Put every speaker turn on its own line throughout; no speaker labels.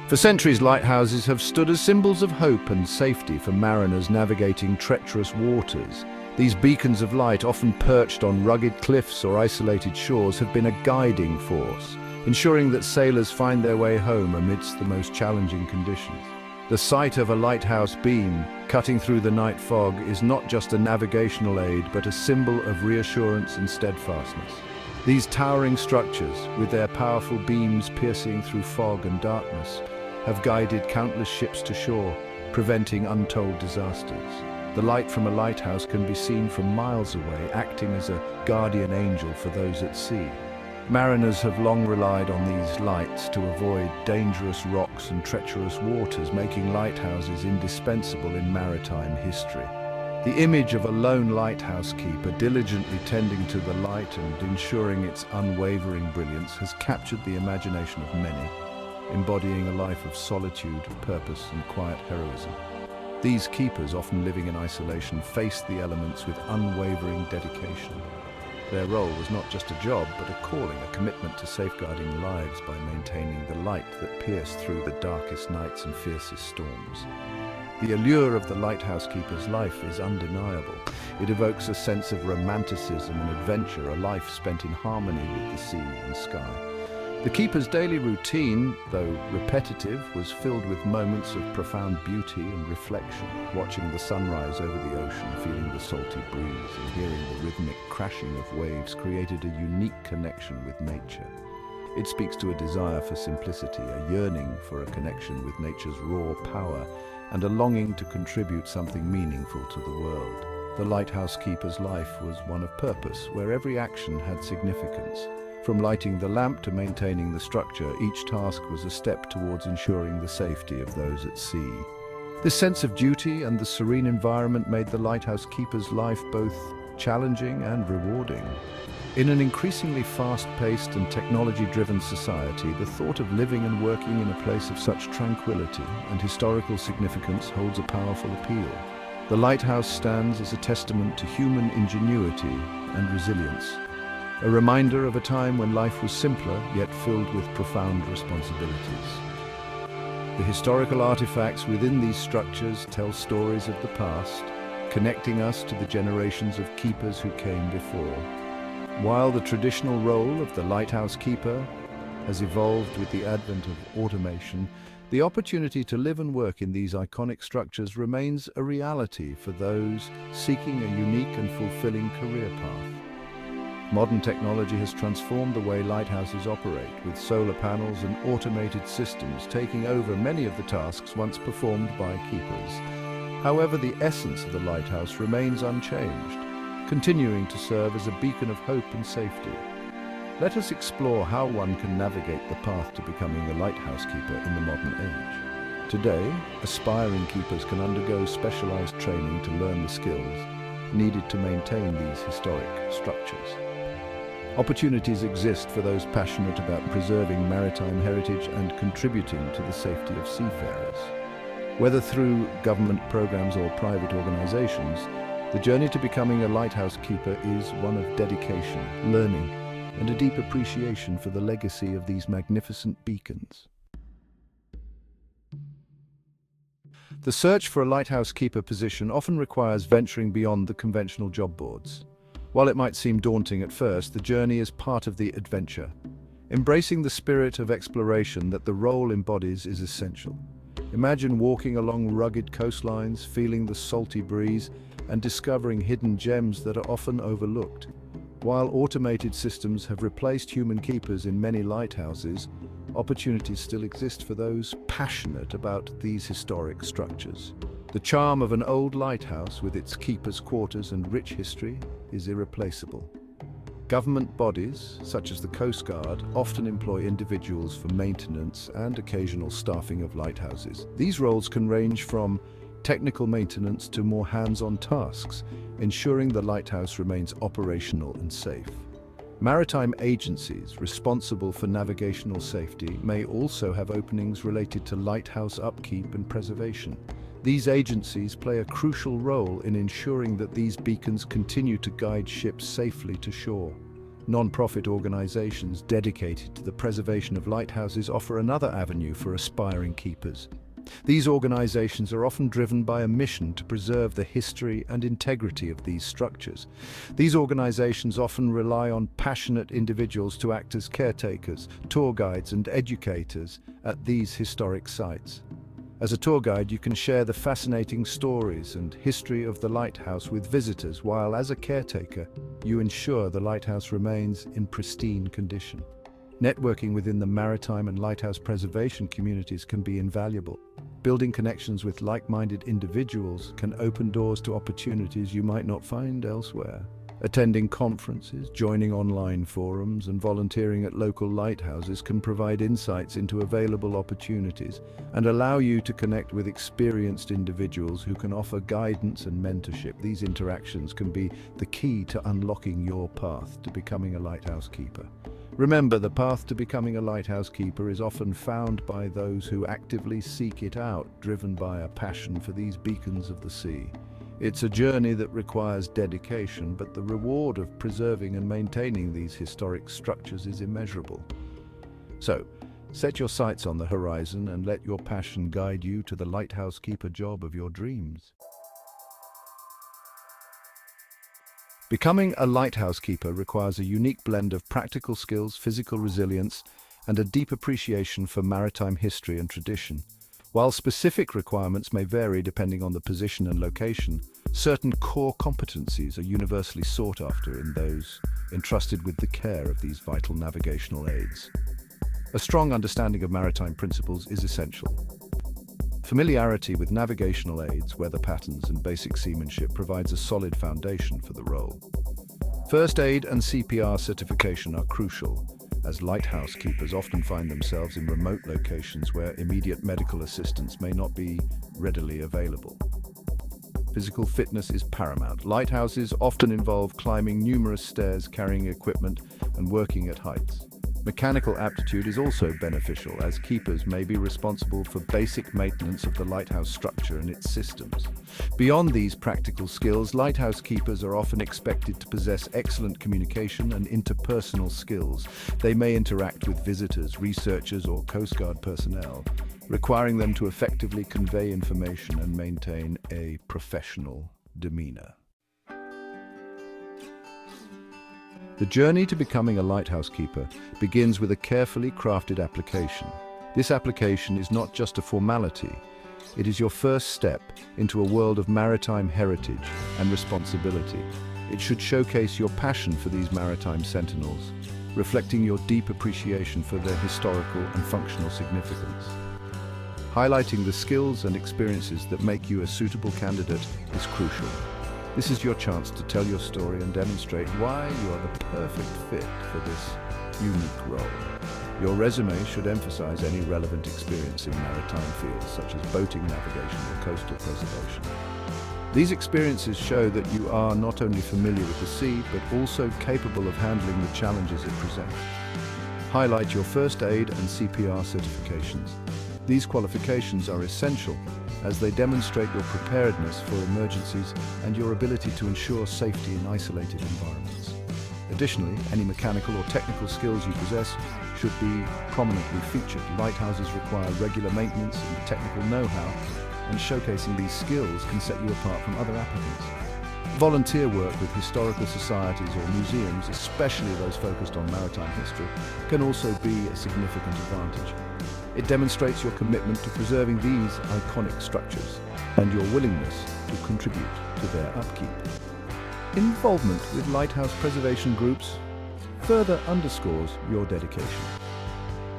For centuries, lighthouses have stood as symbols of hope and safety for mariners navigating treacherous waters. These beacons of light, often perched on rugged cliffs or isolated shores, have been a guiding force, ensuring that sailors find their way home amidst the most challenging conditions. The sight of a lighthouse beam cutting through the night fog is not just a navigational aid, but a symbol of reassurance and steadfastness. These towering structures, with their powerful beams piercing through fog and darkness, have guided countless ships to shore, preventing untold disasters. The light from a lighthouse can be seen from miles away, acting as a guardian angel for those at sea. Mariners have long relied on these lights to avoid dangerous rocks and treacherous waters, making lighthouses indispensable in maritime history. The image of a lone lighthouse keeper diligently tending to the light and ensuring its unwavering brilliance has captured the imagination of many, embodying a life of solitude, purpose, and quiet heroism. These keepers, often living in isolation, face the elements with unwavering dedication. Their role was not just a job, but a calling, a commitment to safeguarding lives by maintaining the light that pierced through the darkest nights and fiercest storms. The allure of the lighthouse keeper's life is undeniable. It evokes a sense of romanticism and adventure, a life spent in harmony with the sea and sky. The keeper's daily routine, though repetitive, was filled with moments of profound beauty and reflection. Watching the sunrise over the ocean, feeling the salty breeze, and hearing the rhythmic crashing of waves created a unique connection with nature. It speaks to a desire for simplicity, a yearning for a connection with nature's raw power, and a longing to contribute something meaningful to the world. The lighthouse keeper's life was one of purpose, where every action had significance. From lighting the lamp to maintaining the structure, each task was a step towards ensuring the safety of those at sea. This sense of duty and the serene environment made the lighthouse keeper's life both challenging and rewarding. In an increasingly fast-paced and technology-driven society, the thought of living and working in a place of such tranquility and historical significance holds a powerful appeal. The lighthouse stands as a testament to human ingenuity and resilience, a reminder of a time when life was simpler yet filled with profound responsibilities. The historical artifacts within these structures tell stories of the past, connecting us to the generations of keepers who came before. While the traditional role of the lighthouse keeper has evolved with the advent of automation, the opportunity to live and work in these iconic structures remains a reality for those seeking a unique and fulfilling career path. Modern technology has transformed the way lighthouses operate, with solar panels and automated systems taking over many of the tasks once performed by keepers. However, the essence of the lighthouse remains unchanged, continuing to serve as a beacon of hope and safety. Let us explore how one can navigate the path to becoming a lighthouse keeper in the modern age. Today, aspiring keepers can undergo specialized training to learn the skills needed to maintain these historic structures. Opportunities exist for those passionate about preserving maritime heritage and contributing to the safety of seafarers. Whether through government programs or private organizations, the journey to becoming a lighthouse keeper is one of dedication, learning, and a deep appreciation for the legacy of these magnificent beacons. The search for a lighthouse keeper position often requires venturing beyond the conventional job boards. While it might seem daunting at first, the journey is part of the adventure. Embracing the spirit of exploration that the role embodies is essential. Imagine walking along rugged coastlines, feeling the salty breeze, and discovering hidden gems that are often overlooked. While automated systems have replaced human keepers in many lighthouses, opportunities still exist for those passionate about these historic structures. The charm of an old lighthouse, with its keepers' quarters and rich history, is irreplaceable. Government bodies, such as the Coast Guard, often employ individuals for maintenance and occasional staffing of lighthouses. These roles can range from technical maintenance to more hands-on tasks, ensuring the lighthouse remains operational and safe. Maritime agencies responsible for navigational safety may also have openings related to lighthouse upkeep and preservation. These agencies play a crucial role in ensuring that these beacons continue to guide ships safely to shore. Non-profit organizations dedicated to the preservation of lighthouses offer another avenue for aspiring keepers. These organizations are often driven by a mission to preserve the history and integrity of these structures. These organizations often rely on passionate individuals to act as caretakers, tour guides, and educators at these historic sites. As a tour guide, you can share the fascinating stories and history of the lighthouse with visitors, while as a caretaker, you ensure the lighthouse remains in pristine condition. Networking within the maritime and lighthouse preservation communities can be invaluable. Building connections with like-minded individuals can open doors to opportunities you might not find elsewhere. Attending conferences, joining online forums, and volunteering at local lighthouses can provide insights into available opportunities and allow you to connect with experienced individuals who can offer guidance and mentorship. These interactions can be the key to unlocking your path to becoming a lighthouse keeper. Remember, the path to becoming a lighthouse keeper is often found by those who actively seek it out, driven by a passion for these beacons of the sea. It's a journey that requires dedication, but the reward of preserving and maintaining these historic structures is immeasurable. So, set your sights on the horizon and let your passion guide you to the lighthouse keeper job of your dreams. Becoming a lighthouse keeper requires a unique blend of practical skills, physical resilience, and a deep appreciation for maritime history and tradition. While specific requirements may vary depending on the position and location, certain core competencies are universally sought after in those entrusted with the care of these vital navigational aids. A strong understanding of maritime principles is essential. Familiarity with navigational aids, weather patterns, and basic seamanship provides a solid foundation for the role. First aid and CPR certification are crucial, as lighthouse keepers often find themselves in remote locations where immediate medical assistance may not be readily available. Physical fitness is paramount. Lighthouses often involve climbing numerous stairs, carrying equipment, and working at heights. Mechanical aptitude is also beneficial, as keepers may be responsible for basic maintenance of the lighthouse structure and its systems. Beyond these practical skills, lighthouse keepers are often expected to possess excellent communication and interpersonal skills. They may interact with visitors, researchers, or Coast Guard personnel, requiring them to effectively convey information and maintain a professional demeanor. The journey to becoming a lighthouse keeper begins with a carefully crafted application. This application is not just a formality, it is your first step into a world of maritime heritage and responsibility. It should showcase your passion for these maritime sentinels, reflecting your deep appreciation for their historical and functional significance. Highlighting the skills and experiences that make you a suitable candidate is crucial. This is your chance to tell your story and demonstrate why you are the perfect fit for this unique role. Your resume should emphasize any relevant experience in maritime fields such as boating, navigation, or coastal preservation. These experiences show that you are not only familiar with the sea, but also capable of handling the challenges it presents. Highlight your first aid and CPR certifications. These qualifications are essential as they demonstrate your preparedness for emergencies and your ability to ensure safety in isolated environments. Additionally, any mechanical or technical skills you possess should be prominently featured. Lighthouses require regular maintenance and technical know-how, and showcasing these skills can set you apart from other applicants. Volunteer work with historical societies or museums, especially those focused on maritime history, can also be a significant advantage. It demonstrates your commitment to preserving these iconic structures and your willingness to contribute to their upkeep. Involvement with lighthouse preservation groups further underscores your dedication.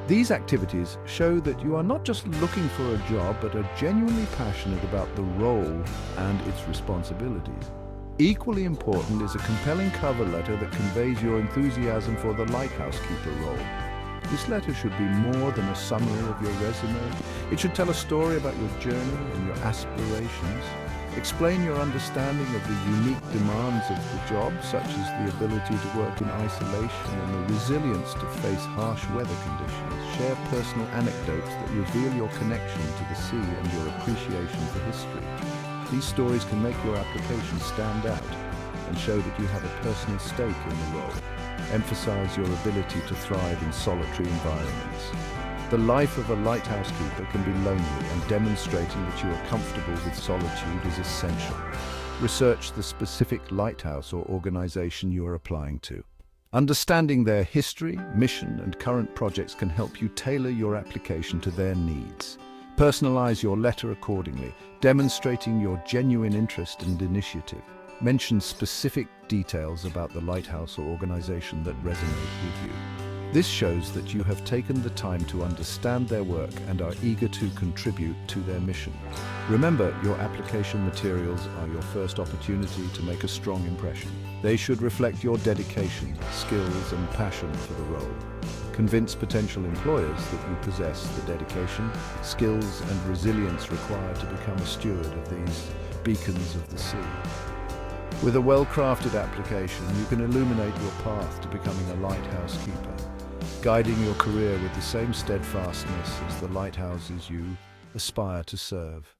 These activities show that you are not just looking for a job, but are genuinely passionate about the role and its responsibilities. Equally important is a compelling cover letter that conveys your enthusiasm for the lighthouse keeper role. This letter should be more than a summary of your resume. It should tell a story about your journey and your aspirations. Explain your understanding of the unique demands of the job, such as the ability to work in isolation and the resilience to face harsh weather conditions. Share personal anecdotes that reveal your connection to the sea and your appreciation for history. These stories can make your application stand out and show that you have a personal stake in the role. emphasize your ability to thrive in solitary environments. The life of a lighthouse keeper can be lonely, and demonstrating that you are comfortable with solitude is essential. Research the specific lighthouse or organization you are applying to. Understanding their history, mission, and current projects can help you tailor your application to their needs. Personalize your letter accordingly, demonstrating your genuine interest and initiative. Mention specific details about the lighthouse or organization that resonate with you. This shows that you have taken the time to understand their work and are eager to contribute to their mission. Remember, your application materials are your first opportunity to make a strong impression. They should reflect your dedication, skills, and passion for the role. Convince potential employers that you possess the dedication, skills, and resilience required to become a steward of these beacons of the sea. With a well-crafted application, you can illuminate your path to becoming a lighthouse keeper, guiding your career with the same steadfastness as the lighthouses you aspire to serve.